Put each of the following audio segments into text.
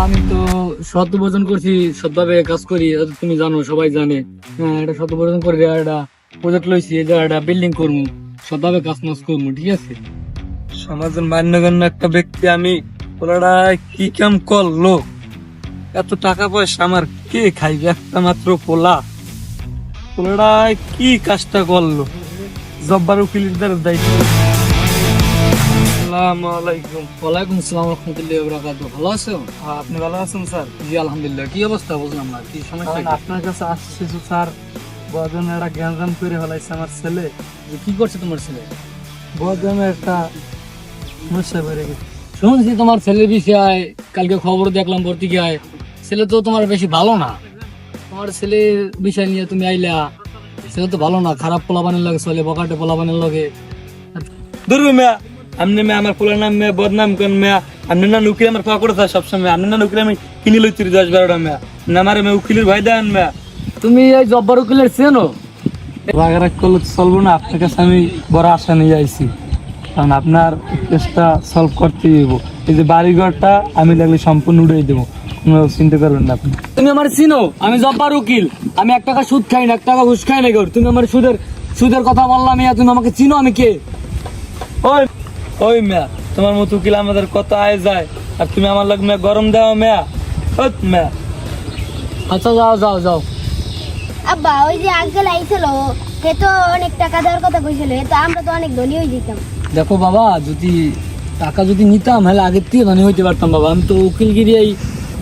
আমি তো সৎ উপার্জন করছি, সৎভাবে কাজ করি, এটা তো তুমি জানো, সবাই জানে। হ্যাঁ, এটা সৎ উপার্জন করে একটা প্রজেক্ট লইছি, এই জায়গাটা বিল্ডিং করবো, সৎভাবে কাজ মাজ করবো, ঠিক আছে। সমাজের মান্যগণ্য একটা ব্যক্তি আমি, ওরা কি কাম করলো? এত টাকা পয়সা আমার কে খাইবে? একটা মাত্র পোলা, ওরা কি কাজটা করলো? জব্বার উকিলের দ্বারা দায়িত্ব। আসসালামু আলাইকুম। ওয়ালাইকুম আসসালাম রহমতুল্লাহি ওয়া বারাকাতুহু। ভালো আছো? আপনি ভালো আছেন স্যার? জি আলহামদুলিল্লাহ। কি অবস্থা বুঝলাম না, কি সমস্যা কি? আপনার কাছে আসছে স্যার, বদনে একটা গ্যাঞ্জাম করে ফেলাইছে আমার ছেলে। যে কি করছে তোমার ছেলে? বদনে একটা সমস্যা বেড়ে গেছে। শুনছি তোমার ছেলের বিষয়ে, কালকে খবর দেখলাম পত্রিকায়, ছেলে তো তোমার বেশি ভালো না। তোমার ছেলের বিষয় নিয়ে তুমি আইলা, ছেলে তো ভালো না, খারাপ পোলাপানের লাগে চলে, বকাটে পোলাপানের লাগে। দুর্গ মেয়া, আপনি মেয়া আমার পোলার নাম মেয়া বদনাম করেন মেয়া। আপনি না নুকিলে আমার পাওয়া করে থাকে সবসময়, আপনি না নুকিলে আমি কিনে লইছি 10-12টা মেয়া। না আমার মেয়ে উকিলের ভয় দেন মেয়া। তুমি এই জব্বার উকিলের চেনো? রাগারাগ করলে তো চলবো না, আপনার কাছে আমি বড় আশা নিয়ে আইছি, কারণ আপনার কেসটা সলভ করতে দিব। এই যে বাড়িঘরটা আমি লাগলে সম্পূর্ণ উড়িয়ে দেবো, কোনো চিন্তা করবেন না আপনি। তুমি আমার চিনো? আমি জব্বার উকিল, আমি 1 টাকা সুদ খাই না, 1 টাকা ঘুষ খাই না। তুমি আমার সুদের কথা বললাম, তুমি আমাকে চিনো? আমি কে? ওই ওই মেয়া, তোমার মতো উকিল আমাদের কত আয় যায়, আর তুমি আমার লাগে মেয়া গরম দেওয়া মেয়া। ওই মেয়া, আচ্ছা যাও যাও যাও। আব্বা, ওই যে আঙ্কেল আইছিল, সে তো অনেক টাকা দেওয়ার কথা কইছিল, তো আমরা তো অনেক ধনী হয়ে যেতাম। দেখো বাবা, যদি টাকা যদি নিতাম হলে আগের থেকে ধনী হইতে পারতাম বাবা। আমি তো উকিলগিরি এই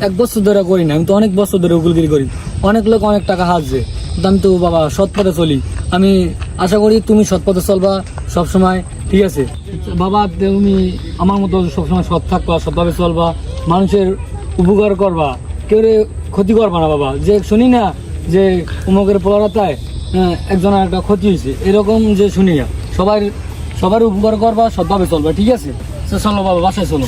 1 বছর ধরে করি না, আমি তো অনেক বছর ধরে উকিলগিরি করি। অনেক লোক অনেক টাকা হাসছে, কিন্তু আমি তো বাবা সৎ পথে চলি। আমি আশা করি তুমি সৎ পথে চলবা সবসময়, ঠিক আছে বাবা? তুমি আমার মতো সবসময় সৎ থাকবা, সৎভাবে চলবা, মানুষের উপকার করবা, কেউ ক্ষতি করবা না বাবা। যে শুনি না যে উমকের পোলারাতায় একজনের একটা ক্ষতি হয়েছে, এরকম যে শুনি না। সবার উপকার করবা, সৎভাবে চলবা, ঠিক আছে? চলো বাবা, বাসায় চলো।